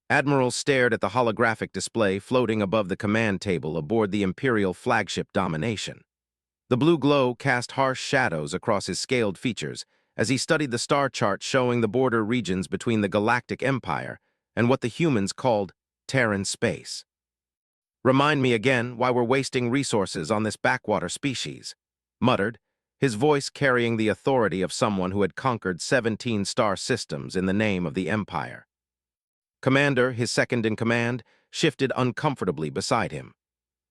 Admiral stared at the holographic display floating above the command table aboard the Imperial flagship Domination. The blue glow cast harsh shadows across his scaled features as he studied the star chart showing the border regions between the Galactic Empire and what the humans called Terran space. "Remind me again why we're wasting resources on this backwater species," muttered, his voice carrying the authority of someone who had conquered 17 star systems in the name of the Empire. Commander, his second-in-command, shifted uncomfortably beside him.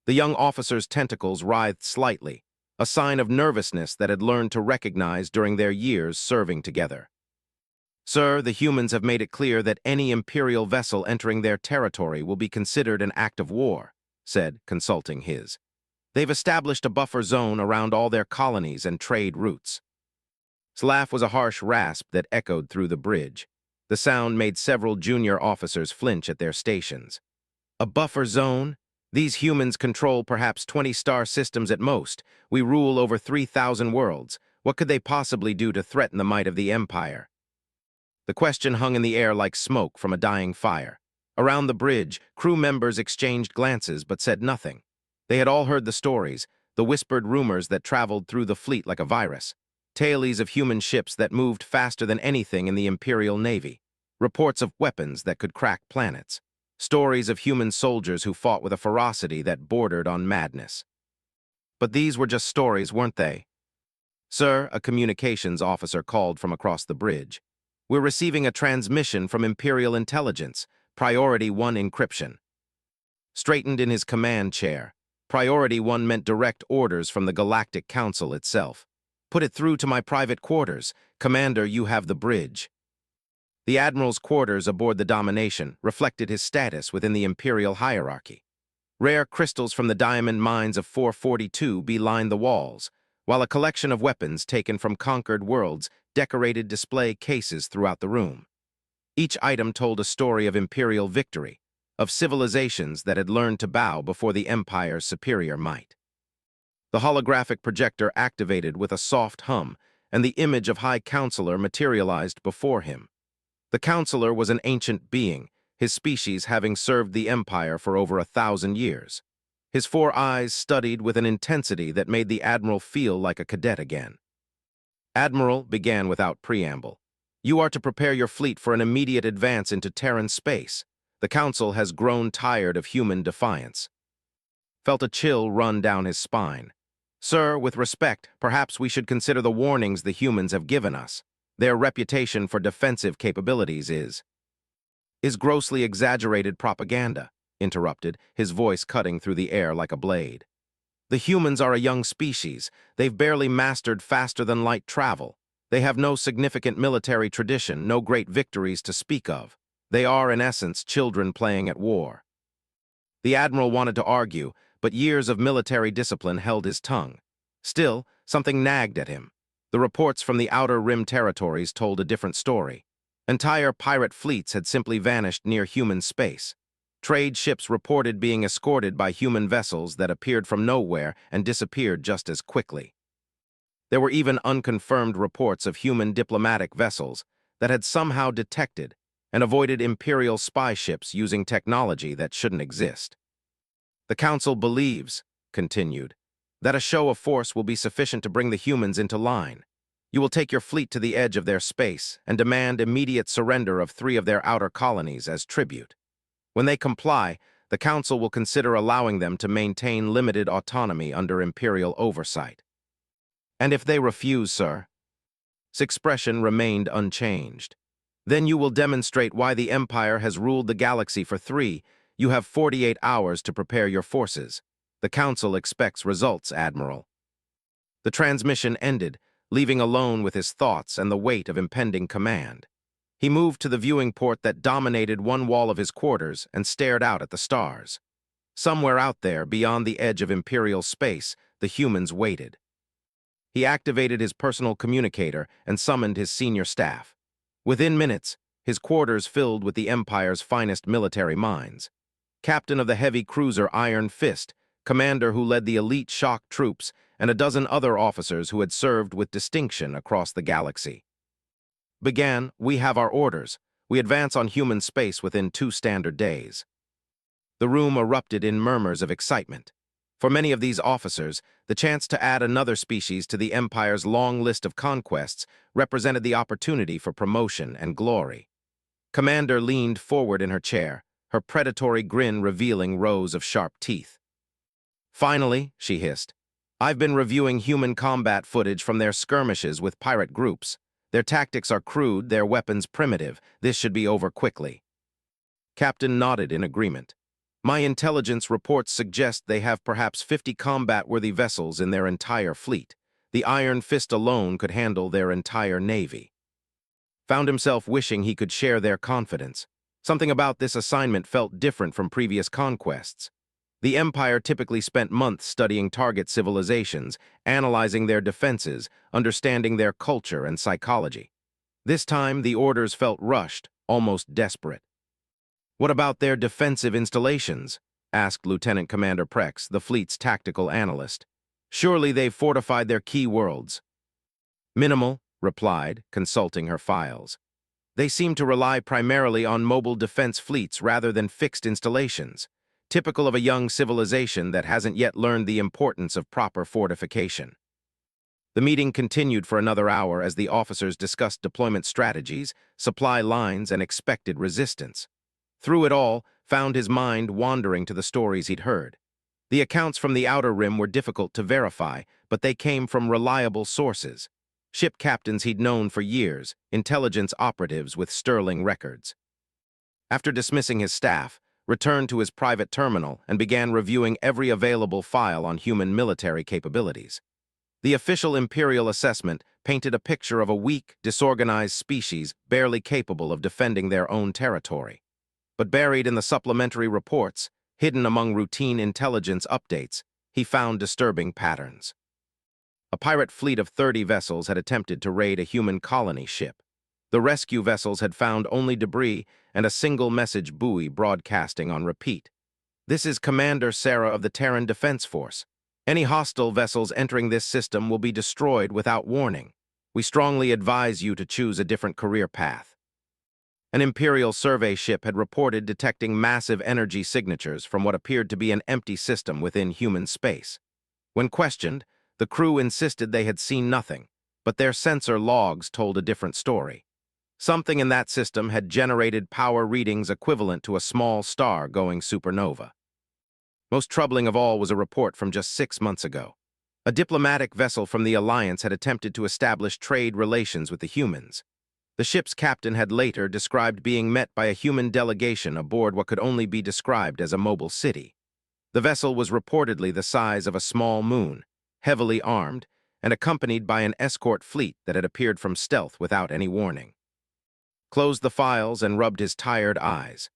The young officer's tentacles writhed slightly, a sign of nervousness that had learned to recognize during their years serving together. "Sir, the humans have made it clear that any Imperial vessel entering their territory will be considered an act of war," said, consulting his. "They've established a buffer zone around all their colonies and trade routes." His laugh was a harsh rasp that echoed through the bridge. The sound made several junior officers flinch at their stations. "A buffer zone? These humans control perhaps 20 star systems at most. We rule over 3,000 worlds. What could they possibly do to threaten the might of the Empire?" The question hung in the air like smoke from a dying fire. Around the bridge, crew members exchanged glances but said nothing. They had all heard the stories, the whispered rumors that traveled through the fleet like a virus. Tales of human ships that moved faster than anything in the Imperial Navy. Reports of weapons that could crack planets. Stories of human soldiers who fought with a ferocity that bordered on madness. But these were just stories, weren't they? "Sir," a communications officer called from across the bridge. "We're receiving a transmission from Imperial Intelligence, Priority 1 encryption." Straightened in his command chair, Priority 1 meant direct orders from the Galactic Council itself. "Put it through to my private quarters. Commander, you have the bridge." The Admiral's quarters aboard the Domination reflected his status within the Imperial hierarchy. Rare crystals from the diamond mines of 442 belined the walls, while a collection of weapons taken from conquered worlds decorated display cases throughout the room. Each item told a story of Imperial victory, of civilizations that had learned to bow before the Empire's superior might. The holographic projector activated with a soft hum, and the image of High Counselor materialized before him. The Counselor was an ancient being, his species having served the Empire for over 1,000 years. His 4 eyes studied with an intensity that made the Admiral feel like a cadet again. "Admiral," began without preamble, "you are to prepare your fleet for an immediate advance into Terran space. The Council has grown tired of human defiance." Felt a chill run down his spine. "Sir, with respect, perhaps we should consider the warnings the humans have given us. Their reputation for defensive capabilities is grossly exaggerated propaganda," interrupted, his voice cutting through the air like a blade. "The humans are a young species. They've barely mastered faster-than-light travel. They have no significant military tradition, no great victories to speak of. They are, in essence, children playing at war." The Admiral wanted to argue, but years of military discipline held his tongue. Still, something nagged at him. The reports from the Outer Rim territories told a different story. Entire pirate fleets had simply vanished near human space. Trade ships reported being escorted by human vessels that appeared from nowhere and disappeared just as quickly. There were even unconfirmed reports of human diplomatic vessels that had somehow detected and avoided Imperial spy ships using technology that shouldn't exist. "The Council believes," continued, "that a show of force will be sufficient to bring the humans into line. You will take your fleet to the edge of their space and demand immediate surrender of 3 of their outer colonies as tribute. When they comply, the Council will consider allowing them to maintain limited autonomy under Imperial oversight." "And if they refuse, sir?" His expression remained unchanged. "Then you will demonstrate why the Empire has ruled the galaxy for 3. You have 48 hours to prepare your forces. The Council expects results, Admiral." The transmission ended, leaving alone with his thoughts and the weight of impending command. He moved to the viewing port that dominated one wall of his quarters and stared out at the stars. Somewhere out there, beyond the edge of Imperial space, the humans waited. He activated his personal communicator and summoned his senior staff. Within minutes, his quarters filled with the Empire's finest military minds. Captain of the heavy cruiser Iron Fist, commander who led the elite shock troops, and a dozen other officers who had served with distinction across the galaxy. "We have our orders. We advance on human space within 2 standard days." The room erupted in murmurs of excitement. For many of these officers, the chance to add another species to the Empire's long list of conquests represented the opportunity for promotion and glory. Commander leaned forward in her chair, her predatory grin revealing rows of sharp teeth. "Finally," she hissed, "I've been reviewing human combat footage from their skirmishes with pirate groups. Their tactics are crude, their weapons primitive. This should be over quickly." Captain nodded in agreement. "My intelligence reports suggest they have perhaps 50 combat-worthy vessels in their entire fleet. The Iron Fist alone could handle their entire navy." Found himself wishing he could share their confidence. Something about this assignment felt different from previous conquests. The Empire typically spent months studying target civilizations, analyzing their defenses, understanding their culture and psychology. This time, the orders felt rushed, almost desperate. "What about their defensive installations?" asked Lieutenant Commander Prex, the fleet's tactical analyst. "Surely they've fortified their key worlds." "Minimal," replied, consulting her files. "They seem to rely primarily on mobile defense fleets rather than fixed installations, typical of a young civilization that hasn't yet learned the importance of proper fortification." The meeting continued for another hour as the officers discussed deployment strategies, supply lines, and expected resistance. Through it all, found his mind wandering to the stories he'd heard. The accounts from the Outer Rim were difficult to verify, but they came from reliable sources. Ship captains he'd known for years, intelligence operatives with sterling records. After dismissing his staff, returned to his private terminal and began reviewing every available file on human military capabilities. The official Imperial assessment painted a picture of a weak, disorganized species barely capable of defending their own territory. But buried in the supplementary reports, hidden among routine intelligence updates, he found disturbing patterns. A pirate fleet of 30 vessels had attempted to raid a human colony ship. The rescue vessels had found only debris and a single message buoy broadcasting on repeat. "This is Commander Sarah of the Terran Defense Force. Any hostile vessels entering this system will be destroyed without warning. We strongly advise you to choose a different career path." An Imperial survey ship had reported detecting massive energy signatures from what appeared to be an empty system within human space. When questioned, the crew insisted they had seen nothing, but their sensor logs told a different story. Something in that system had generated power readings equivalent to a small star going supernova. Most troubling of all was a report from just 6 months ago. A diplomatic vessel from the Alliance had attempted to establish trade relations with the humans. The ship's captain had later described being met by a human delegation aboard what could only be described as a mobile city. The vessel was reportedly the size of a small moon, heavily armed, and accompanied by an escort fleet that had appeared from stealth without any warning. Closed the files and rubbed his tired eyes.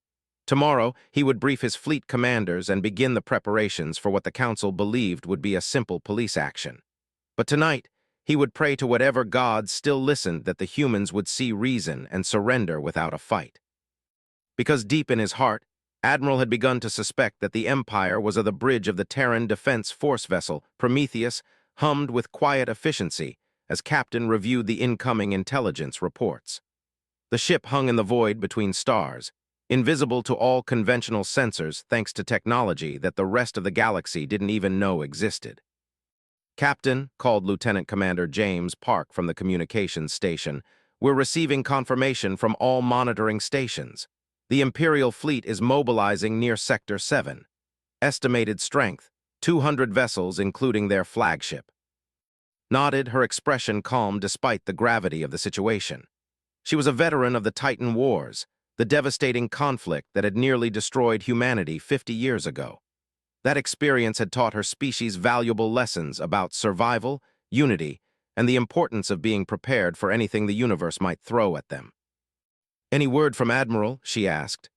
Tomorrow, he would brief his fleet commanders and begin the preparations for what the Council believed would be a simple police action. But tonight, he would pray to whatever gods still listened that the humans would see reason and surrender without a fight. Because deep in his heart, Admiral had begun to suspect that the Empire was at the bridge of the Terran Defense Force vessel, Prometheus, hummed with quiet efficiency as Captain reviewed the incoming intelligence reports. The ship hung in the void between stars, invisible to all conventional sensors thanks to technology that the rest of the galaxy didn't even know existed. "Captain," called Lieutenant Commander James Park from the communications station, "we're receiving confirmation from all monitoring stations. The Imperial fleet is mobilizing near Sector 7. Estimated strength, 200 vessels including their flagship." Nodded, her expression calm despite the gravity of the situation. She was a veteran of the Titan Wars, the devastating conflict that had nearly destroyed humanity 50 years ago. That experience had taught her species valuable lessons about survival, unity, and the importance of being prepared for anything the universe might throw at them. "Any word from Admiral?" she asked.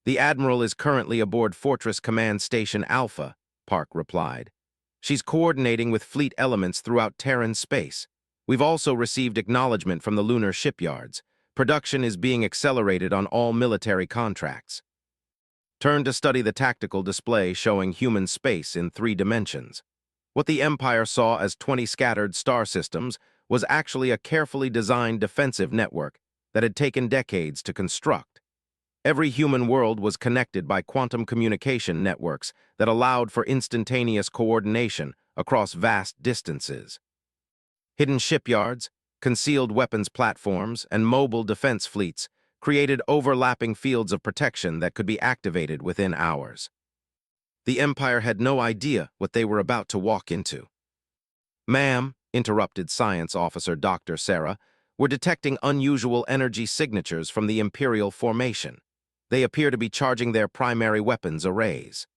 "The Admiral is currently aboard Fortress Command Station Alpha," Park replied. "She's coordinating with fleet elements throughout Terran space. We've also received acknowledgement from the lunar shipyards. Production is being accelerated on all military contracts." Turned to study the tactical display showing human space in 3 dimensions. What the Empire saw as 20 scattered star systems was actually a carefully designed defensive network, that had taken decades to construct. Every human world was connected by quantum communication networks that allowed for instantaneous coordination across vast distances. Hidden shipyards, concealed weapons platforms, and mobile defense fleets created overlapping fields of protection that could be activated within hours. The Empire had no idea what they were about to walk into. "Ma'am," interrupted Science Officer Dr. Sarah, "we're detecting unusual energy signatures from the Imperial formation. They appear to be charging their primary weapons arrays."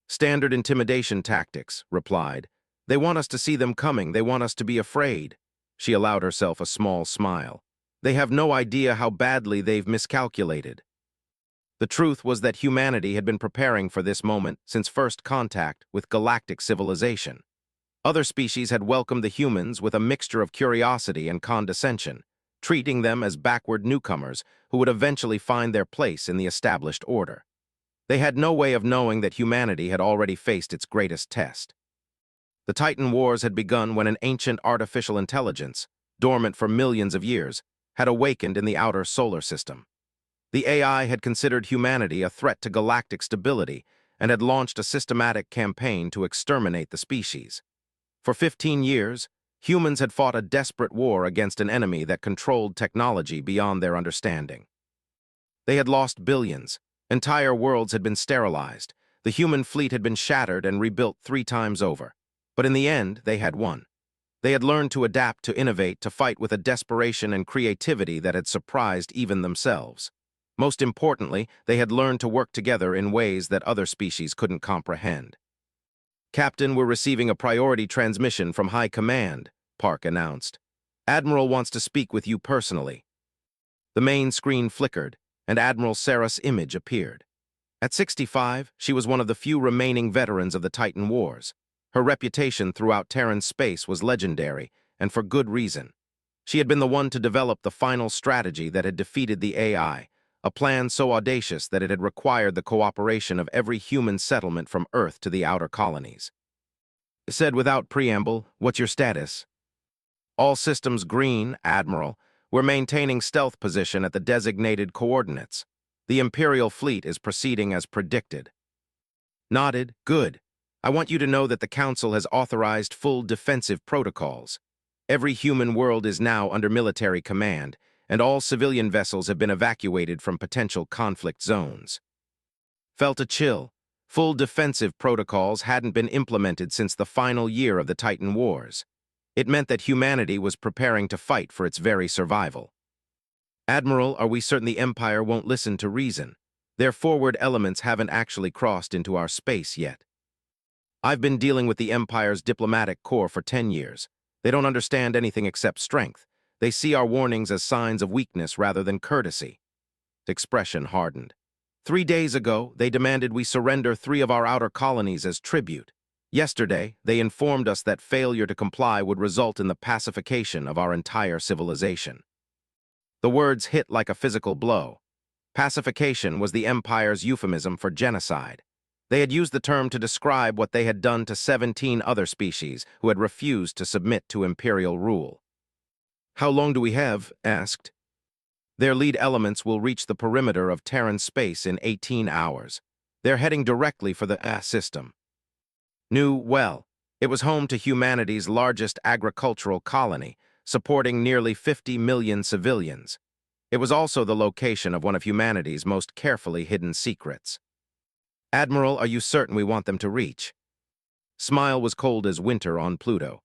"Standard intimidation tactics," replied. "They want us to see them coming. They want us to be afraid." She allowed herself a small smile. "They have no idea how badly they've miscalculated." The truth was that humanity had been preparing for this moment since first contact with galactic civilization. Other species had welcomed the humans with a mixture of curiosity and condescension, treating them as backward newcomers who would eventually find their place in the established order. They had no way of knowing that humanity had already faced its greatest test. The Titan Wars had begun when an ancient artificial intelligence, dormant for millions of years, had awakened in the outer solar system. The AI had considered humanity a threat to galactic stability and had launched a systematic campaign to exterminate the species. For 15 years, humans had fought a desperate war against an enemy that controlled technology beyond their understanding. They had lost billions. Entire worlds had been sterilized. The human fleet had been shattered and rebuilt 3 times over. But in the end, they had won. They had learned to adapt, to innovate, to fight with a desperation and creativity that had surprised even themselves. Most importantly, they had learned to work together in ways that other species couldn't comprehend. "Captain, we're receiving a priority transmission from High Command," Park announced. "Admiral wants to speak with you personally." The main screen flickered, and Admiral Sarah's image appeared. At 65, she was one of the few remaining veterans of the Titan Wars. Her reputation throughout Terran space was legendary, and for good reason. She had been the one to develop the final strategy that had defeated the AI, a plan so audacious that it had required the cooperation of every human settlement from Earth to the outer colonies. Said without preamble, "What's your status?" "All systems green, Admiral. We're maintaining stealth position at the designated coordinates. The Imperial fleet is proceeding as predicted." Nodded. "Good. I want you to know that the Council has authorized full defensive protocols. Every human world is now under military command, and all civilian vessels have been evacuated from potential conflict zones." Felt a chill. Full defensive protocols hadn't been implemented since the final year of the Titan Wars. It meant that humanity was preparing to fight for its very survival. "Admiral, are we certain the Empire won't listen to reason? Their forward elements haven't actually crossed into our space yet." "I've been dealing with the Empire's diplomatic corps for 10 years. They don't understand anything except strength. They see our warnings as signs of weakness rather than courtesy." The expression hardened. 3 days ago, they demanded we surrender 3 of our outer colonies as tribute. Yesterday, they informed us that failure to comply would result in the pacification of our entire civilization. The words hit like a physical blow. Pacification was the Empire's euphemism for genocide. They had used the term to describe what they had done to 17 other species who had refused to submit to Imperial rule. "How long do we have?" asked. "Their lead elements will reach the perimeter of Terran space in 18 hours. They're heading directly for the system." Knew well. It was home to humanity's largest agricultural colony, supporting nearly 50 million civilians. It was also the location of one of humanity's most carefully hidden secrets. "Admiral, are you certain we want them to reach?" Smile was cold as winter on Pluto.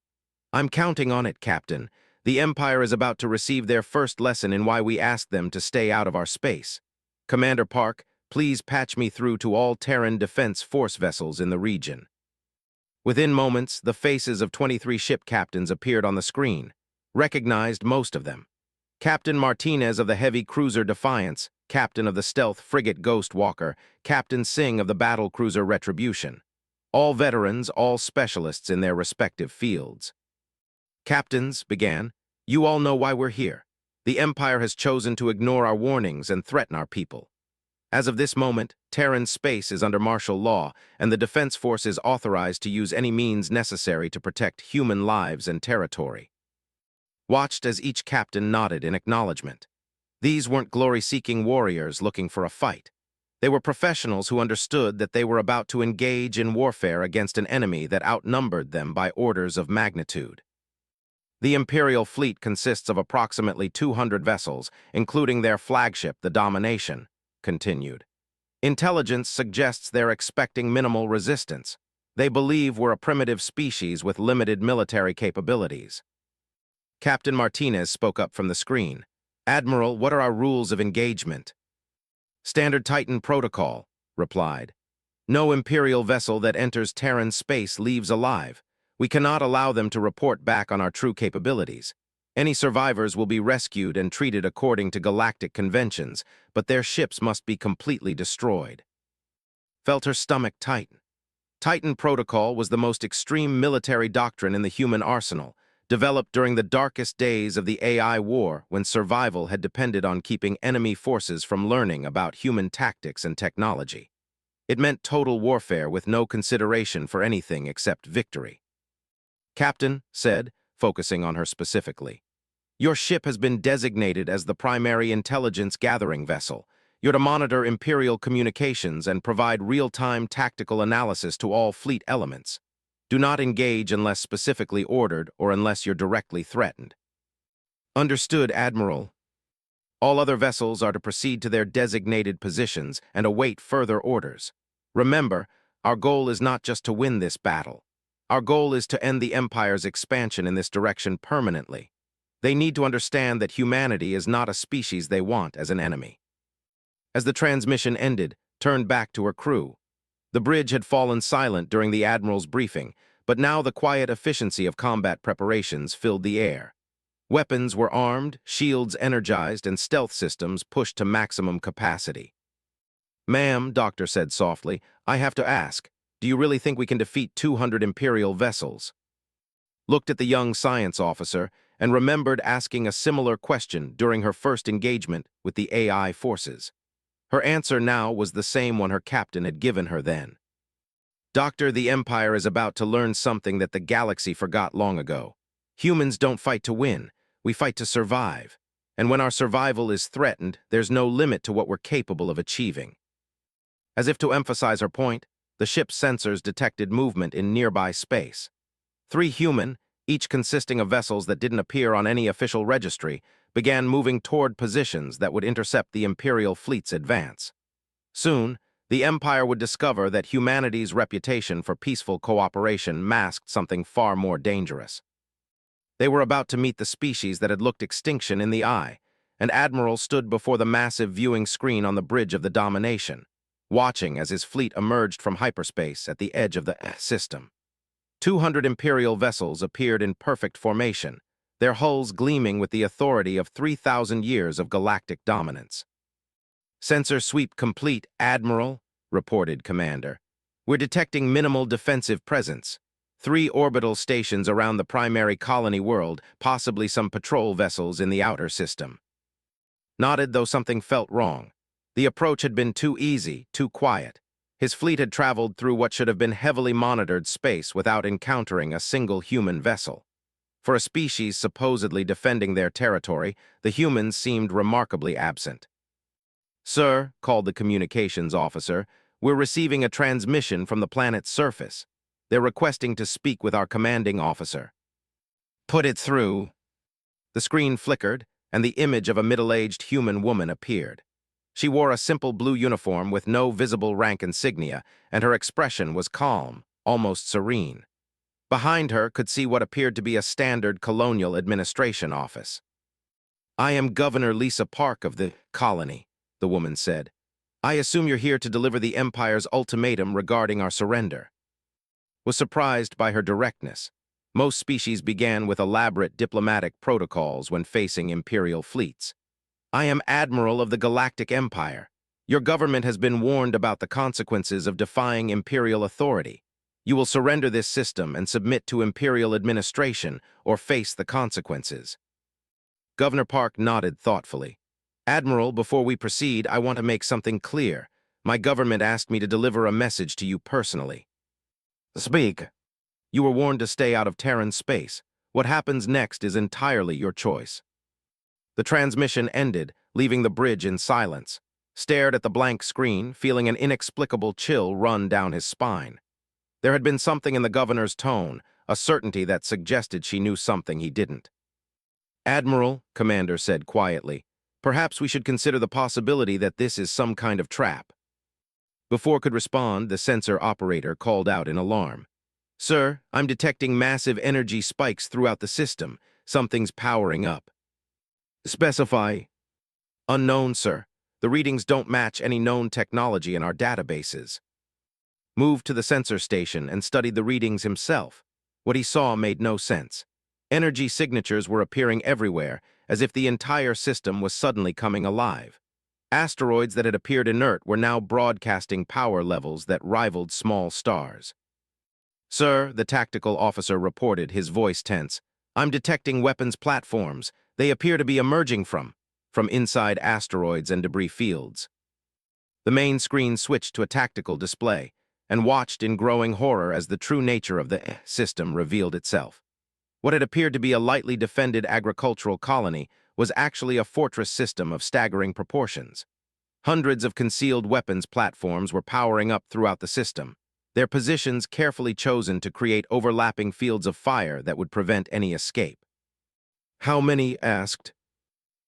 "I'm counting on it, Captain. The Empire is about to receive their first lesson in why we asked them to stay out of our space. Commander Park, please patch me through to all Terran Defense Force vessels in the region." Within moments, the faces of 23 ship captains appeared on the screen. Recognized most of them. Captain Martinez of the heavy cruiser Defiance, Captain of the stealth frigate Ghost Walker, Captain Singh of the battle cruiser Retribution. All veterans, all specialists in their respective fields. "Captains," began, "you all know why we're here. The Empire has chosen to ignore our warnings and threaten our people. As of this moment, Terran space is under martial law, and the Defense Force is authorized to use any means necessary to protect human lives and territory." Watched as each captain nodded in acknowledgement. These weren't glory-seeking warriors looking for a fight. They were professionals who understood that they were about to engage in warfare against an enemy that outnumbered them by orders of magnitude. The Imperial fleet consists of approximately 200 vessels, including their flagship, the Domination, continued. Intelligence suggests they're expecting minimal resistance. They believe we're a primitive species with limited military capabilities. Captain Martinez spoke up from the screen. Admiral, what are our rules of engagement? Standard Titan Protocol, replied. No Imperial vessel that enters Terran space leaves alive. We cannot allow them to report back on our true capabilities. Any survivors will be rescued and treated according to galactic conventions, but their ships must be completely destroyed. Felt her stomach tighten. Titan Protocol was the most extreme military doctrine in the human arsenal, developed during the darkest days of the AI war when survival had depended on keeping enemy forces from learning about human tactics and technology. It meant total warfare with no consideration for anything except victory. Captain said, focusing on her specifically, your ship has been designated as the primary intelligence gathering vessel. You're to monitor Imperial communications and provide real-time tactical analysis to all fleet elements. Do not engage unless specifically ordered or unless you're directly threatened. Understood, Admiral. All other vessels are to proceed to their designated positions and await further orders. Remember, our goal is not just to win this battle. Our goal is to end the Empire's expansion in this direction permanently. They need to understand that humanity is not a species they want as an enemy. As the transmission ended, turned back to her crew. The bridge had fallen silent during the Admiral's briefing, but now the quiet efficiency of combat preparations filled the air. Weapons were armed, shields energized, and stealth systems pushed to maximum capacity. Ma'am, Doctor said softly, I have to ask, do you really think we can defeat 200 Imperial vessels? Looked at the young science officer and remembered asking a similar question during her first engagement with the AI forces. Her answer now was the same one her captain had given her then. Doctor, the Empire is about to learn something that the galaxy forgot long ago. Humans don't fight to win, we fight to survive. And when our survival is threatened, there's no limit to what we're capable of achieving. As if to emphasize her point, the ship's sensors detected movement in nearby space. 3 human, each consisting of vessels that didn't appear on any official registry, began moving toward positions that would intercept the Imperial fleet's advance. Soon, the Empire would discover that humanity's reputation for peaceful cooperation masked something far more dangerous. They were about to meet the species that had looked extinction in the eye, and Admiral stood before the massive viewing screen on the bridge of the Domination, watching as his fleet emerged from hyperspace at the edge of the system. 200 Imperial vessels appeared in perfect formation, their hulls gleaming with the authority of 3,000 years of galactic dominance. Sensor sweep complete, Admiral, reported Commander. We're detecting minimal defensive presence. 3 orbital stations around the primary colony world, possibly some patrol vessels in the outer system. Nodded, though something felt wrong. The approach had been too easy, too quiet. His fleet had traveled through what should have been heavily monitored space without encountering a single human vessel. For a species supposedly defending their territory, the humans seemed remarkably absent. Sir, called the communications officer, we're receiving a transmission from the planet's surface. They're requesting to speak with our commanding officer. Put it through. The screen flickered, and the image of a middle-aged human woman appeared. She wore a simple blue uniform with no visible rank insignia, and her expression was calm, almost serene. Behind her could see what appeared to be a standard colonial administration office. I am Governor Lisa Park of the colony, the woman said. I assume you're here to deliver the Empire's ultimatum regarding our surrender. Was surprised by her directness. Most species began with elaborate diplomatic protocols when facing Imperial fleets. I am Admiral of the Galactic Empire. Your government has been warned about the consequences of defying Imperial authority. You will surrender this system and submit to Imperial administration or face the consequences. Governor Park nodded thoughtfully. Admiral, before we proceed, I want to make something clear. My government asked me to deliver a message to you personally. Speak. You were warned to stay out of Terran space. What happens next is entirely your choice. The transmission ended, leaving the bridge in silence, stared at the blank screen, feeling an inexplicable chill run down his spine. There had been something in the governor's tone, a certainty that suggested she knew something he didn't. "Admiral," Commander said quietly, "perhaps we should consider the possibility that this is some kind of trap." Before could respond, the sensor operator called out in alarm. "Sir, I'm detecting massive energy spikes throughout the system. Something's powering up." "Specify." "Unknown, sir. The readings don't match any known technology in our databases." Moved to the sensor station and studied the readings himself. What he saw made no sense. Energy signatures were appearing everywhere, as if the entire system was suddenly coming alive. Asteroids that had appeared inert were now broadcasting power levels that rivaled small stars. "Sir," the tactical officer reported, his voice tense, "I'm detecting weapons platforms. They appear to be emerging from inside asteroids and debris fields." The main screen switched to a tactical display and watched in growing horror as the true nature of the system revealed itself. What had appeared to be a lightly defended agricultural colony was actually a fortress system of staggering proportions. Hundreds of concealed weapons platforms were powering up throughout the system, their positions carefully chosen to create overlapping fields of fire that would prevent any escape. "How many?" asked.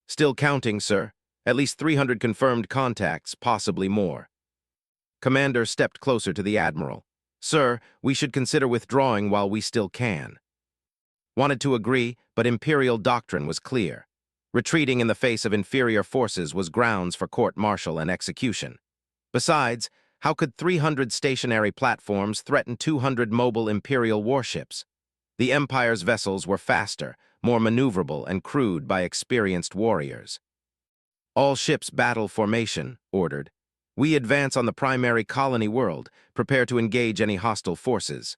"Still counting, sir. At least 300 confirmed contacts, possibly more." Commander stepped closer to the Admiral. "Sir, we should consider withdrawing while we still can." Wanted to agree, but Imperial doctrine was clear. Retreating in the face of inferior forces was grounds for court-martial and execution. Besides, how could 300 stationary platforms threaten 200 mobile Imperial warships? The Empire's vessels were faster, more maneuverable, and crewed by experienced warriors. "All ships battle formation," ordered. "We advance on the primary colony world, prepare to engage any hostile forces."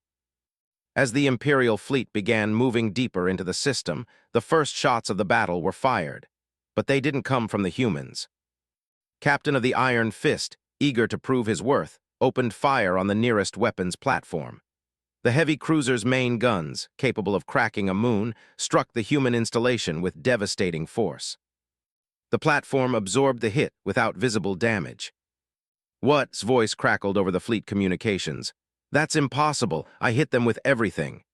As the Imperial fleet began moving deeper into the system, the first shots of the battle were fired. But they didn't come from the humans. Captain of the Iron Fist, eager to prove his worth, opened fire on the nearest weapons platform. The heavy cruiser's main guns, capable of cracking a moon, struck the human installation with devastating force. The platform absorbed the hit without visible damage. "What's?" voice crackled over the fleet communications. "That's impossible. I hit them with everything."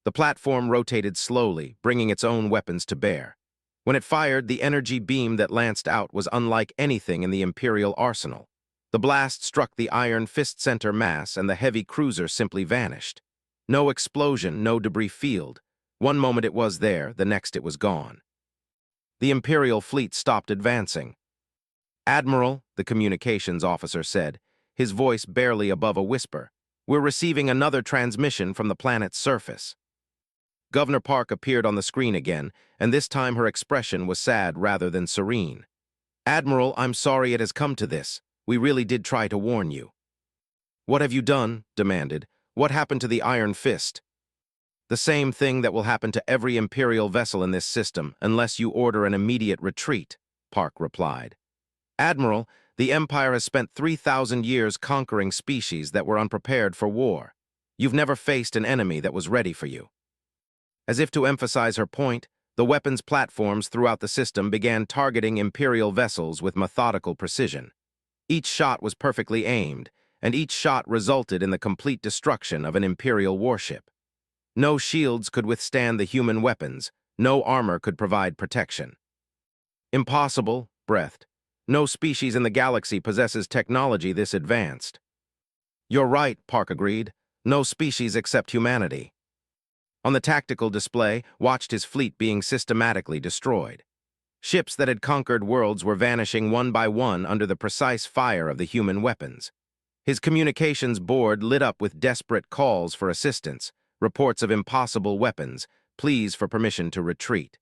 The platform rotated slowly, bringing its own weapons to bear. When it fired, the energy beam that lanced out was unlike anything in the Imperial arsenal. The blast struck the Iron Fist center mass, and the heavy cruiser simply vanished. No explosion, no debris field. One moment it was there, the next it was gone. The Imperial fleet stopped advancing. "Admiral," the communications officer said, his voice barely above a whisper, "we're receiving another transmission from the planet's surface." Governor Park appeared on the screen again, and this time her expression was sad rather than serene. "Admiral, I'm sorry it has come to this. We really did try to warn you." "What have you done?" demanded. "What happened to the Iron Fist?" "The same thing that will happen to every Imperial vessel in this system, unless you order an immediate retreat," Park replied. "Admiral, the Empire has spent 3,000 years conquering species that were unprepared for war. You've never faced an enemy that was ready for you." As if to emphasize her point, the weapons platforms throughout the system began targeting Imperial vessels with methodical precision. Each shot was perfectly aimed, and each shot resulted in the complete destruction of an Imperial warship. No shields could withstand the human weapons, no armor could provide protection. "Impossible," breathed. "No species in the galaxy possesses technology this advanced." "You're right," Park agreed. "No species except humanity." On the tactical display, watched his fleet being systematically destroyed. Ships that had conquered worlds were vanishing one by one under the precise fire of the human weapons. His communications board lit up with desperate calls for assistance, reports of impossible weapons, pleas for permission to retreat.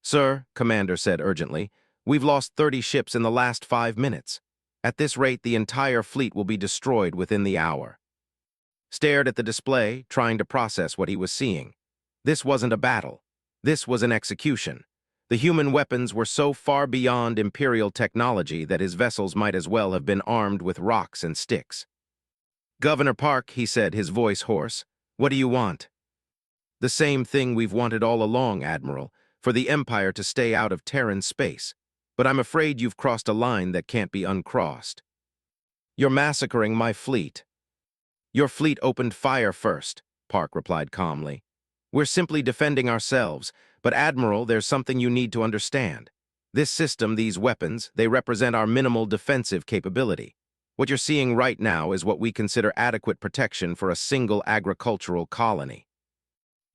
"Sir," Commander said urgently, "we've lost 30 ships in the last 5 minutes. At this rate, the entire fleet will be destroyed within the hour." Stared at the display, trying to process what he was seeing. This wasn't a battle. This was an execution. The human weapons were so far beyond Imperial technology that his vessels might as well have been armed with rocks and sticks. "Governor Park," he said, his voice hoarse, "what do you want?" "The same thing we've wanted all along, Admiral, for the Empire to stay out of Terran space. but I'm afraid you've crossed a line that can't be uncrossed. You're massacring my fleet. Your fleet opened fire first, Park replied calmly. We're simply defending ourselves, but Admiral, there's something you need to understand. This system, these weapons, they represent our minimal defensive capability. What you're seeing right now is what we consider adequate protection for a single agricultural colony.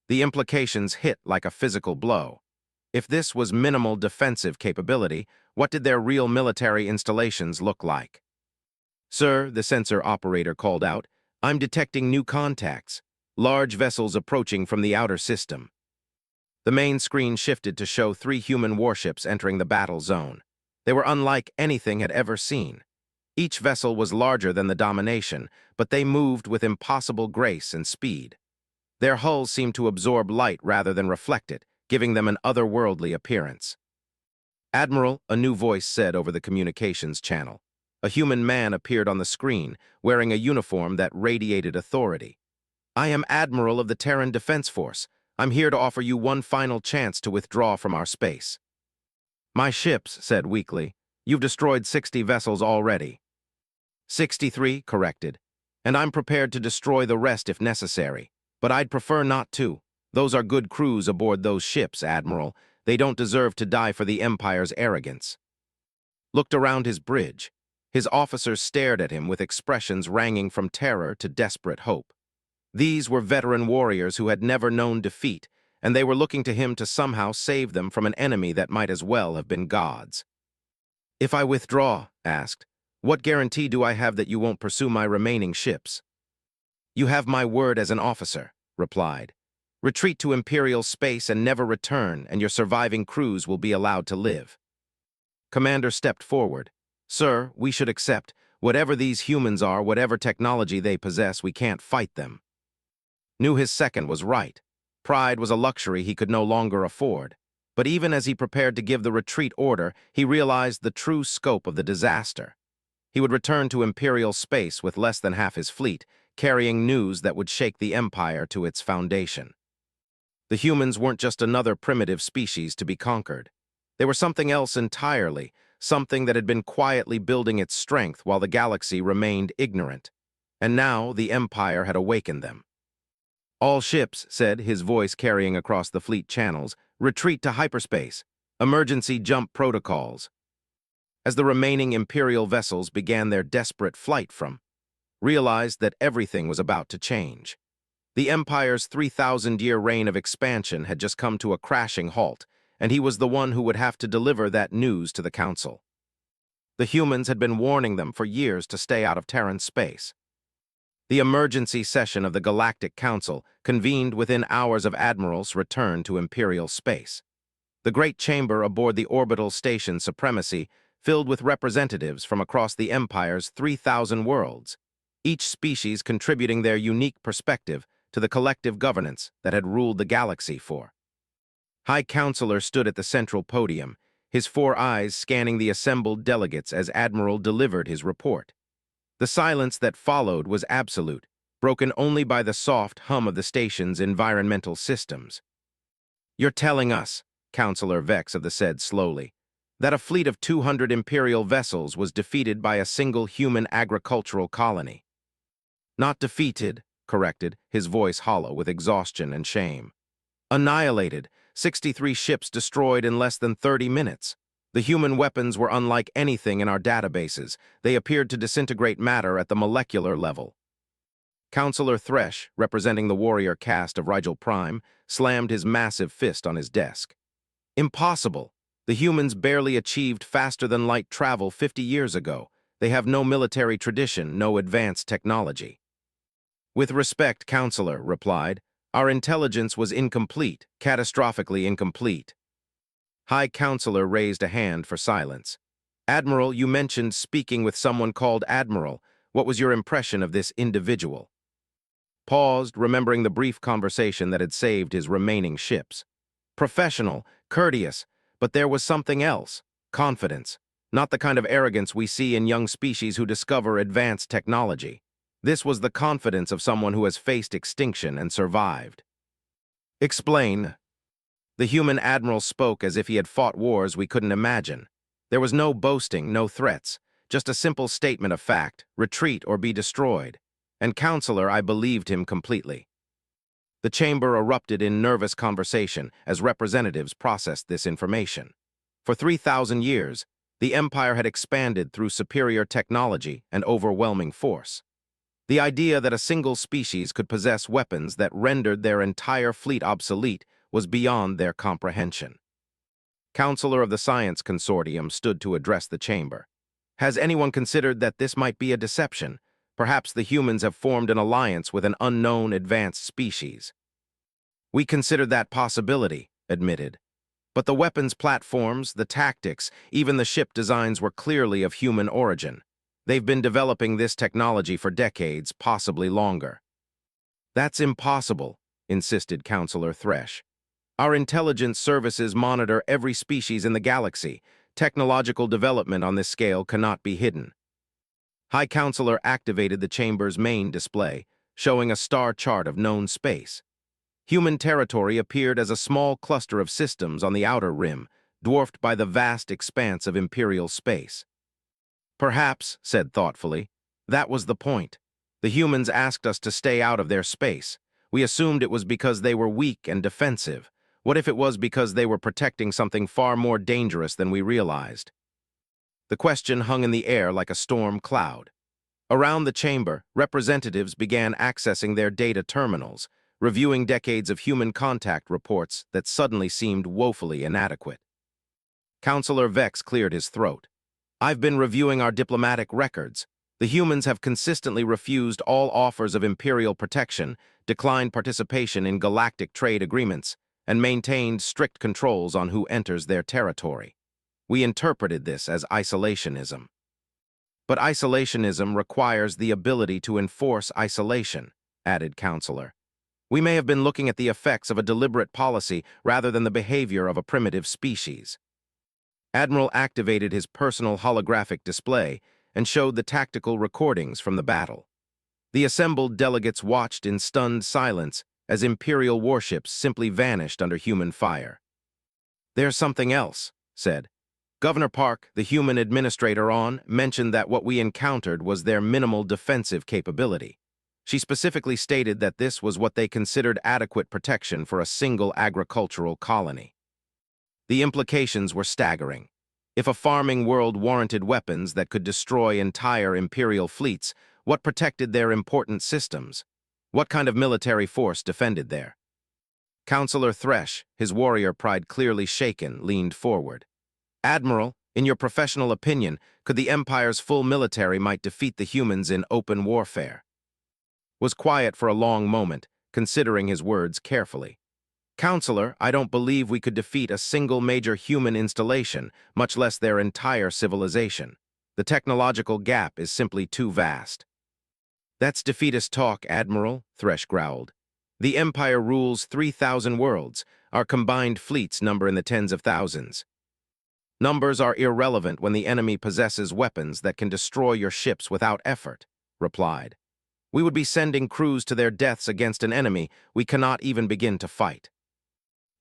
The implications hit like a physical blow. If this was minimal defensive capability, what did their real military installations look like? Sir, the sensor operator called out, I'm detecting new contacts, large vessels approaching from the outer system. The main screen shifted to show 3 human warships entering the battle zone. They were unlike anything had ever seen. Each vessel was larger than the Domination, but they moved with impossible grace and speed. Their hulls seemed to absorb light rather than reflect it, giving them an otherworldly appearance. Admiral, a new voice said over the communications channel. A human man appeared on the screen, wearing a uniform that radiated authority. I am Admiral of the Terran Defense Force. I'm here to offer you one final chance to withdraw from our space. My ships, said weakly. You've destroyed 60 vessels already. 63, corrected. And I'm prepared to destroy the rest if necessary. But I'd prefer not to. Those are good crews aboard those ships, Admiral. They don't deserve to die for the Empire's arrogance. Looked around his bridge. His officers stared at him with expressions ranging from terror to desperate hope. These were veteran warriors who had never known defeat, and they were looking to him to somehow save them from an enemy that might as well have been gods. If I withdraw, asked, what guarantee do I have that you won't pursue my remaining ships? You have my word as an officer, replied. Retreat to Imperial space and never return, and your surviving crews will be allowed to live. Commander stepped forward. Sir, we should accept. Whatever these humans are, whatever technology they possess, we can't fight them. Knew his second was right. Pride was a luxury he could no longer afford. But even as he prepared to give the retreat order, he realized the true scope of the disaster. He would return to Imperial space with less than half his fleet, carrying news that would shake the Empire to its foundation. The humans weren't just another primitive species to be conquered. They were something else entirely, something that had been quietly building its strength while the galaxy remained ignorant. And now the Empire had awakened them. All ships, said, his voice carrying across the fleet channels, retreat to hyperspace. Emergency jump protocols. As the remaining Imperial vessels began their desperate flight from, realized that everything was about to change. The Empire's 3,000-year reign of expansion had just come to a crashing halt, and he was the one who would have to deliver that news to the Council. The humans had been warning them for years to stay out of Terran space. The emergency session of the Galactic Council, convened within hours of Admirals' return to Imperial space. The great chamber aboard the orbital station Supremacy filled with representatives from across the Empire's 3,000 worlds, each species contributing their unique perspective to the collective governance that had ruled the galaxy for. High Counselor stood at the central podium, his 4 eyes scanning the assembled delegates as Admiral delivered his report. The silence that followed was absolute, broken only by the soft hum of the station's environmental systems. You're telling us, Counselor Vex of the said slowly, that a fleet of 200 Imperial vessels was defeated by a single human agricultural colony. Not defeated, corrected, his voice hollow with exhaustion and shame. Annihilated, 63 ships destroyed in less than 30 minutes. The human weapons were unlike anything in our databases. They appeared to disintegrate matter at the molecular level. Counselor Thresh, representing the warrior caste of Rigel Prime, slammed his massive fist on his desk. Impossible! The humans barely achieved faster-than-light travel 50 years ago. They have no military tradition, no advanced technology. With respect, Counselor replied, our intelligence was incomplete, catastrophically incomplete. High Counselor raised a hand for silence. Admiral, you mentioned speaking with someone called Admiral. What was your impression of this individual? Paused, remembering the brief conversation that had saved his remaining ships. Professional, courteous, but there was something else. Confidence. Not the kind of arrogance we see in young species who discover advanced technology. This was the confidence of someone who has faced extinction and survived. Explain. The human admiral spoke as if he had fought wars we couldn't imagine. There was no boasting, no threats, just a simple statement of fact: retreat or be destroyed. And Counselor, I believed him completely. The chamber erupted in nervous conversation as representatives processed this information. For 3,000 years, the Empire had expanded through superior technology and overwhelming force. The idea that a single species could possess weapons that rendered their entire fleet obsolete was beyond their comprehension. Counselor of the Science Consortium stood to address the chamber. Has anyone considered that this might be a deception? Perhaps the humans have formed an alliance with an unknown advanced species. We considered that possibility, admitted. But the weapons platforms, the tactics, even the ship designs were clearly of human origin. They've been developing this technology for decades, possibly longer. That's impossible, insisted Counselor Thresh. Our intelligence services monitor every species in the galaxy. Technological development on this scale cannot be hidden. High Counselor activated the chamber's main display, showing a star chart of known space. Human territory appeared as a small cluster of systems on the outer rim, dwarfed by the vast expanse of Imperial space. Perhaps, said thoughtfully, that was the point. The humans asked us to stay out of their space. We assumed it was because they were weak and defensive. What if it was because they were protecting something far more dangerous than we realized? The question hung in the air like a storm cloud. Around the chamber, representatives began accessing their data terminals, reviewing decades of human contact reports that suddenly seemed woefully inadequate. Counselor Vex cleared his throat. I've been reviewing our diplomatic records. The humans have consistently refused all offers of Imperial protection, declined participation in galactic trade agreements, and maintained strict controls on who enters their territory. We interpreted this as isolationism. But isolationism requires the ability to enforce isolation, added Counselor. We may have been looking at the effects of a deliberate policy rather than the behavior of a primitive species. Admiral activated his personal holographic display and showed the tactical recordings from the battle. The assembled delegates watched in stunned silence as Imperial warships simply vanished under human fire. There's something else, said. Governor Park, the human administrator mentioned that what we encountered was their minimal defensive capability. She specifically stated that this was what they considered adequate protection for a single agricultural colony. The implications were staggering. If a farming world warranted weapons that could destroy entire Imperial fleets, what protected their important systems? What kind of military force defended there? Counselor Thresh, his warrior pride clearly shaken, leaned forward. Admiral, in your professional opinion, could the Empire's full military might defeat the humans in open warfare? Was quiet for a long moment, considering his words carefully. Counselor, I don't believe we could defeat a single major human installation, much less their entire civilization. The technological gap is simply too vast. That's defeatist talk, Admiral, Thresh growled. The Empire rules 3,000 worlds. Our combined fleets number in the tens of thousands. Numbers are irrelevant when the enemy possesses weapons that can destroy your ships without effort, replied. We would be sending crews to their deaths against an enemy we cannot even begin to fight.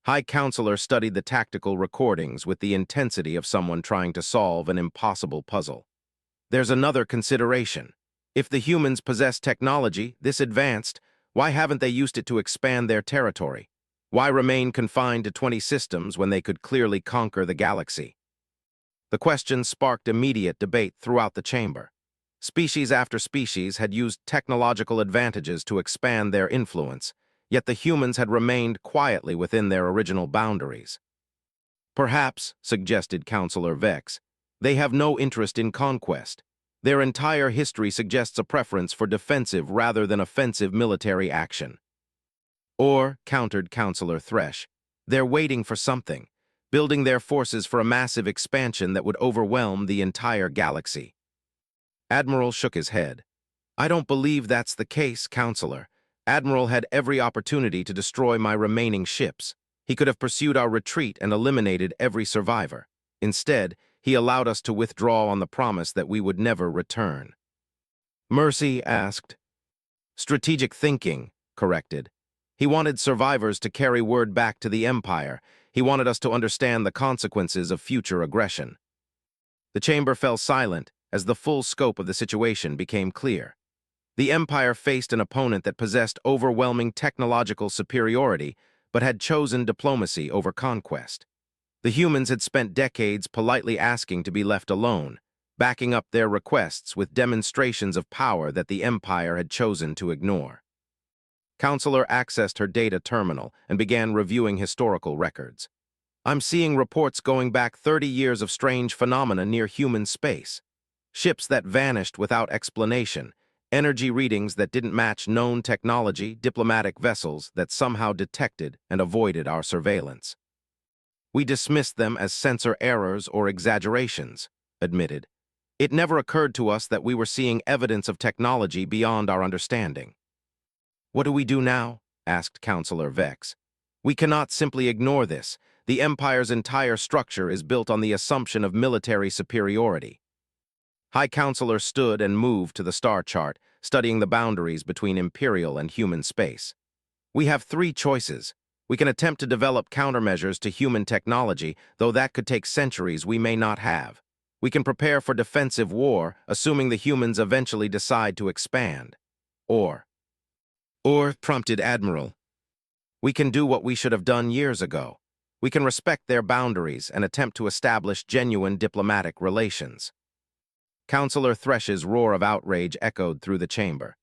High Counselor studied the tactical recordings with the intensity of someone trying to solve an impossible puzzle. There's another consideration. If the humans possess technology this advanced, why haven't they used it to expand their territory? Why remain confined to 20 systems when they could clearly conquer the galaxy? The question sparked immediate debate throughout the chamber. Species after species had used technological advantages to expand their influence, yet the humans had remained quietly within their original boundaries. Perhaps, suggested Counselor Vex, they have no interest in conquest. Their entire history suggests a preference for defensive rather than offensive military action. Or, countered Counselor Thresh, they're waiting for something, building their forces for a massive expansion that would overwhelm the entire galaxy. Admiral shook his head. I don't believe that's the case, Counselor. Admiral had every opportunity to destroy my remaining ships. He could have pursued our retreat and eliminated every survivor. Instead, he allowed us to withdraw on the promise that we would never return. Mercy asked. Strategic thinking, corrected. He wanted survivors to carry word back to the Empire. He wanted us to understand the consequences of future aggression. The chamber fell silent as the full scope of the situation became clear. The Empire faced an opponent that possessed overwhelming technological superiority but had chosen diplomacy over conquest. The humans had spent decades politely asking to be left alone, backing up their requests with demonstrations of power that the Empire had chosen to ignore. Counselor accessed her data terminal and began reviewing historical records. I'm seeing reports going back 30 years of strange phenomena near human space. Ships that vanished without explanation, energy readings that didn't match known technology, diplomatic vessels that somehow detected and avoided our surveillance. We dismissed them as sensor errors or exaggerations, admitted. It never occurred to us that we were seeing evidence of technology beyond our understanding. What do we do now? Asked Counselor Vex. We cannot simply ignore this. The Empire's entire structure is built on the assumption of military superiority. High Counselor stood and moved to the star chart, studying the boundaries between Imperial and human space. We have three choices. We can attempt to develop countermeasures to human technology, though that could take centuries we may not have. We can prepare for defensive war, assuming the humans eventually decide to expand. Or, prompted Admiral, we can do what we should have done years ago. We can respect their boundaries and attempt to establish genuine diplomatic relations. Counselor Thresh's roar of outrage echoed through the chamber.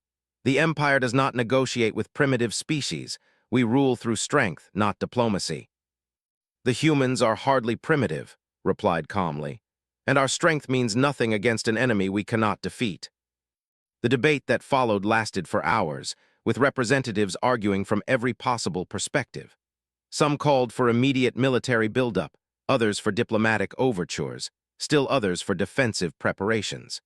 The Empire does not negotiate with primitive species. We rule through strength, not diplomacy. The humans are hardly primitive, replied calmly, and our strength means nothing against an enemy we cannot defeat. The debate that followed lasted for hours, with representatives arguing from every possible perspective. Some called for immediate military buildup, others for diplomatic overtures, still others for defensive preparations.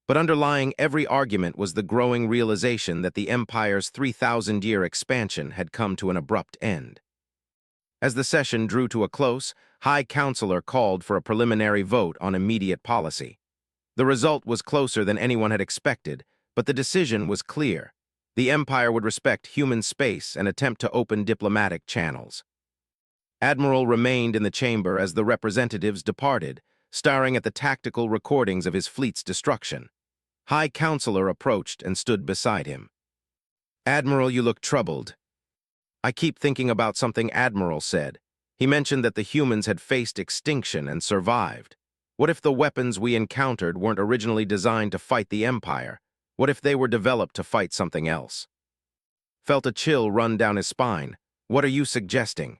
But underlying every argument was the growing realization that the Empire's 3,000-year expansion had come to an abrupt end. As the session drew to a close, High Counselor called for a preliminary vote on immediate policy. The result was closer than anyone had expected, but the decision was clear. The Empire would respect human space and attempt to open diplomatic channels. Admiral remained in the chamber as the representatives departed, staring at the tactical recordings of his fleet's destruction. High Counselor approached and stood beside him. Admiral, you look troubled. I keep thinking about something Admiral said. He mentioned that the humans had faced extinction and survived. What if the weapons we encountered weren't originally designed to fight the Empire? What if they were developed to fight something else? Felt a chill run down his spine. What are you suggesting?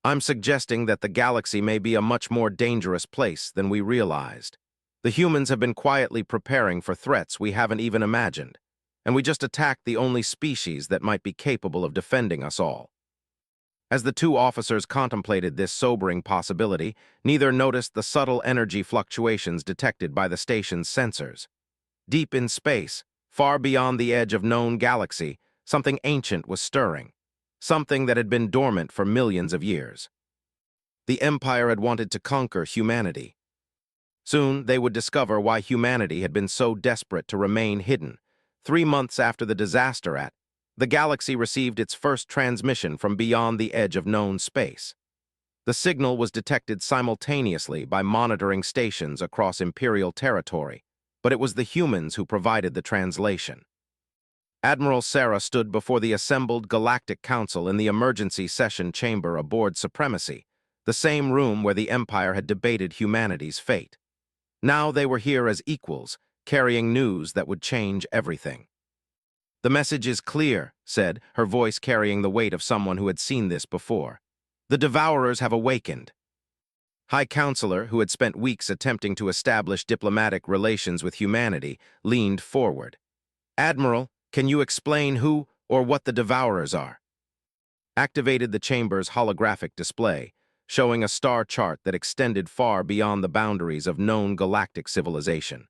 I'm suggesting that the galaxy may be a much more dangerous place than we realized. The humans have been quietly preparing for threats we haven't even imagined, and we just attacked the only species that might be capable of defending us all. As the two officers contemplated this sobering possibility, neither noticed the subtle energy fluctuations detected by the station's sensors. Deep in space, far beyond the edge of known galaxy, something ancient was stirring, something that had been dormant for millions of years. The Empire had wanted to conquer humanity. Soon, they would discover why humanity had been so desperate to remain hidden. 3 months after the disaster the galaxy received its first transmission from beyond the edge of known space. The signal was detected simultaneously by monitoring stations across Imperial territory, but it was the humans who provided the translation. Admiral Sarah stood before the assembled Galactic Council in the emergency session chamber aboard Supremacy, the same room where the Empire had debated humanity's fate. Now they were here as equals, carrying news that would change everything. The message is clear, said, her voice carrying the weight of someone who had seen this before. The Devourers have awakened. High Counselor, who had spent weeks attempting to establish diplomatic relations with humanity, leaned forward. Admiral, can you explain who or what the Devourers are? Activated the chamber's holographic display, showing a star chart that extended far beyond the boundaries of known galactic civilization.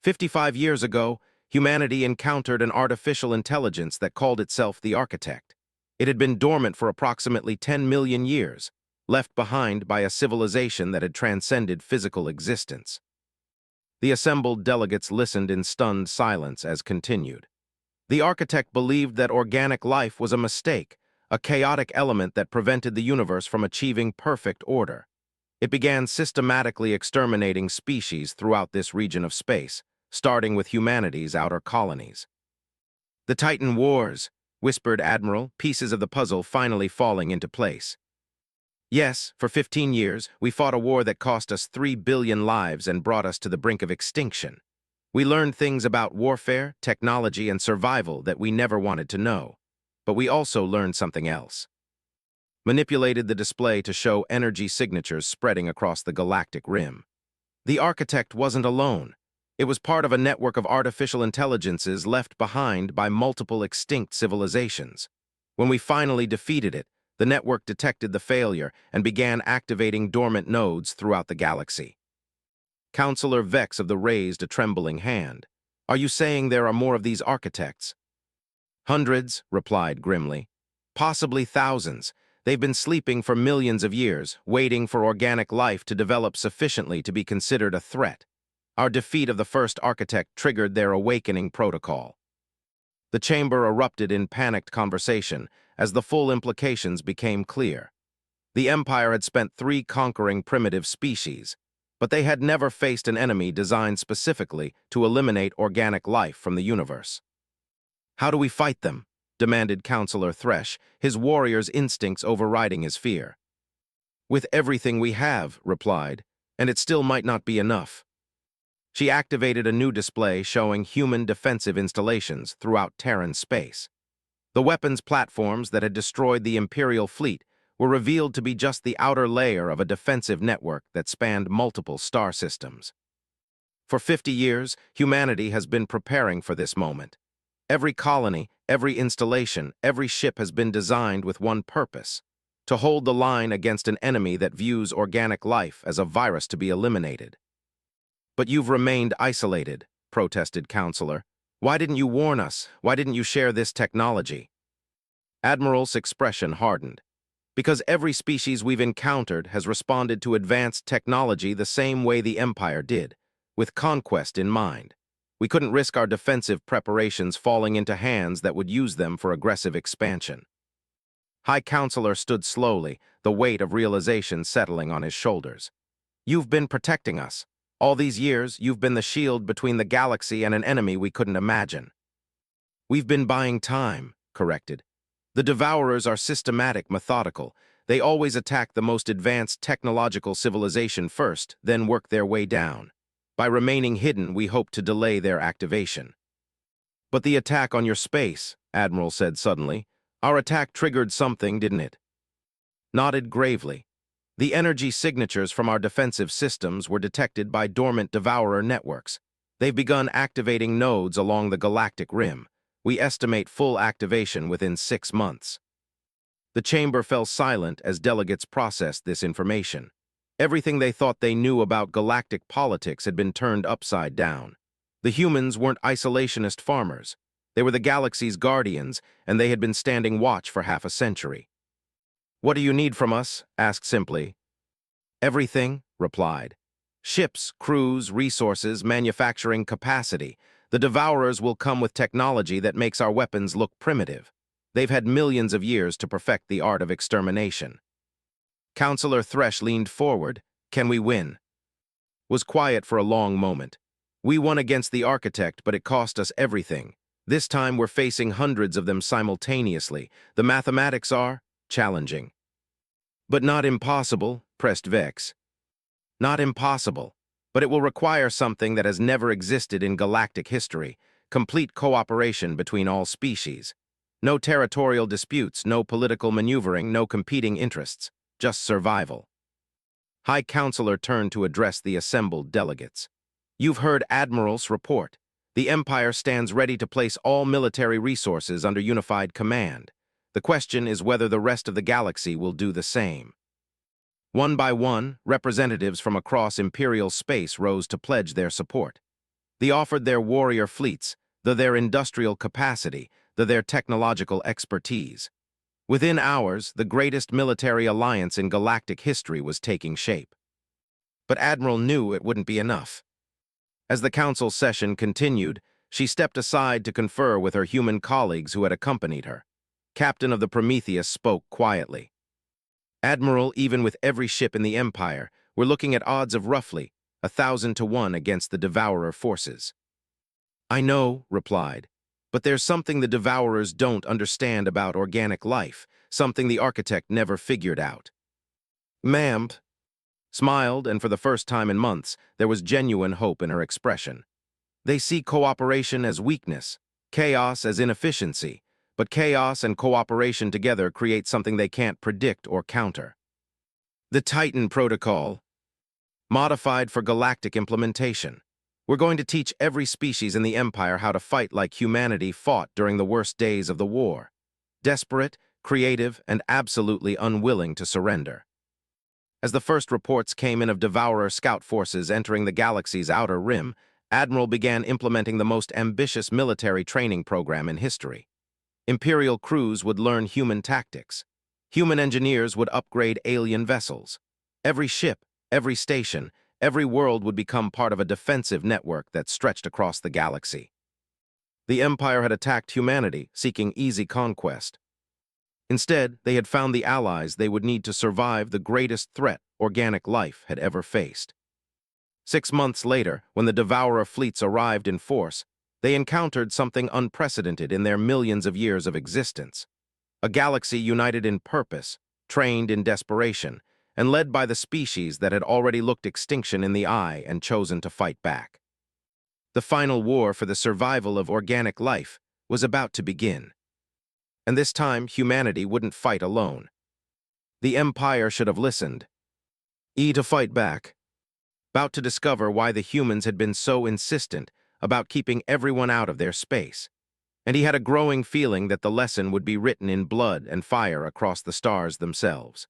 55 years ago, humanity encountered an artificial intelligence that called itself the Architect. It had been dormant for approximately 10 million years, left behind by a civilization that had transcended physical existence. The assembled delegates listened in stunned silence as continued. The Architect believed that organic life was a mistake, a chaotic element that prevented the universe from achieving perfect order. It began systematically exterminating species throughout this region of space, starting with humanity's outer colonies. "The Titan Wars," whispered Admiral, pieces of the puzzle finally falling into place. "Yes, for 15 years, we fought a war that cost us 3 billion lives and brought us to the brink of extinction. We learned things about warfare, technology, and survival that we never wanted to know. But we also learned something else." Manipulated the display to show energy signatures spreading across the galactic rim. The architect wasn't alone. It was part of a network of artificial intelligences left behind by multiple extinct civilizations. When we finally defeated it, the network detected the failure and began activating dormant nodes throughout the galaxy. Counselor Vex of the raised a trembling hand. "Are you saying there are more of these architects?" "Hundreds," replied grimly. "Possibly thousands. They've been sleeping for millions of years, waiting for organic life to develop sufficiently to be considered a threat. Our defeat of the first architect triggered their awakening protocol." The chamber erupted in panicked conversation as the full implications became clear. The Empire had spent 3 conquering primitive species, but they had never faced an enemy designed specifically to eliminate organic life from the universe. "How do we fight them?" demanded Counselor Thresh, his warrior's instincts overriding his fear. "With everything we have," replied, "and it still might not be enough." She activated a new display showing human defensive installations throughout Terran space. The weapons platforms that had destroyed the Imperial fleet were revealed to be just the outer layer of a defensive network that spanned multiple star systems. For 50 years, humanity has been preparing for this moment. Every colony, every installation, every ship has been designed with one purpose: to hold the line against an enemy that views organic life as a virus to be eliminated. "But you've remained isolated," protested Counselor. "Why didn't you warn us? Why didn't you share this technology?" Admiral's expression hardened. "Because every species we've encountered has responded to advanced technology the same way the Empire did, with conquest in mind. We couldn't risk our defensive preparations falling into hands that would use them for aggressive expansion." High Counselor stood slowly, the weight of realization settling on his shoulders. "You've been protecting us. All these years, you've been the shield between the galaxy and an enemy we couldn't imagine." "We've been buying time," corrected. "The Devourers are systematic, methodical. They always attack the most advanced technological civilization first, then work their way down. By remaining hidden, we hope to delay their activation." "But the attack on your space," Admiral said suddenly. "Our attack triggered something, didn't it?" Nodded gravely. "The energy signatures from our defensive systems were detected by dormant Devourer networks. They've begun activating nodes along the galactic rim. We estimate full activation within 6 months." The chamber fell silent as delegates processed this information. Everything they thought they knew about galactic politics had been turned upside down. The humans weren't isolationist farmers. They were the galaxy's guardians, and they had been standing watch for half a century. "What do you need from us?" asked simply. "Everything," replied. "Ships, crews, resources, manufacturing capacity. The Devourers will come with technology that makes our weapons look primitive. They've had millions of years to perfect the art of extermination." Counselor Thresh leaned forward. "Can we win?" Was quiet for a long moment. "We won against the architect, but it cost us everything. This time we're facing hundreds of them simultaneously. The mathematics are challenging." "But not impossible," pressed Vex. "Not impossible, but it will require something that has never existed in galactic history: complete cooperation between all species. No territorial disputes, no political maneuvering, no competing interests. Just survival." High Counselor turned to address the assembled delegates. "You've heard Admiral's report. The Empire stands ready to place all military resources under unified command. The question is whether the rest of the galaxy will do the same." One by one, representatives from across Imperial space rose to pledge their support. They offered their warrior fleets, their industrial capacity, their technological expertise. Within hours, the greatest military alliance in galactic history was taking shape. But Admiral knew it wouldn't be enough. As the council session continued, she stepped aside to confer with her human colleagues who had accompanied her. Captain of the Prometheus spoke quietly. "Admiral, even with every ship in the Empire, we're looking at odds of roughly 1,000 to 1 against the Devourer forces. I know, replied, but there's something the Devourers don't understand about organic life, something the architect never figured out. Ma'am smiled, and for the first time in months, there was genuine hope in her expression. They see cooperation as weakness, chaos as inefficiency, but chaos and cooperation together create something they can't predict or counter. The Titan Protocol, modified for galactic implementation. We're going to teach every species in the Empire how to fight like humanity fought during the worst days of the war. Desperate, creative, and absolutely unwilling to surrender. As the first reports came in of Devourer scout forces entering the galaxy's outer rim, Admiral began implementing the most ambitious military training program in history. Imperial crews would learn human tactics. Human engineers would upgrade alien vessels. Every ship, every station, every world would become part of a defensive network that stretched across the galaxy. The Empire had attacked humanity, seeking easy conquest. Instead, they had found the allies they would need to survive the greatest threat organic life had ever faced. 6 months later, when the Devourer fleets arrived in force, they encountered something unprecedented in their millions of years of existence. A galaxy united in purpose, trained in desperation, and led by the species that had already looked extinction in the eye and chosen to fight back. The final war for the survival of organic life was about to begin. And this time, humanity wouldn't fight alone. The Empire should have listened. To fight back. About to discover why the humans had been so insistent about keeping everyone out of their space. And he had a growing feeling that the lesson would be written in blood and fire across the stars themselves.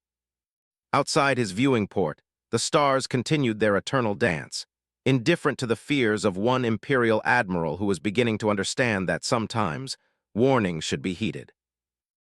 Outside his viewing port, the stars continued their eternal dance, indifferent to the fears of one Imperial admiral who was beginning to understand that sometimes warnings should be heeded.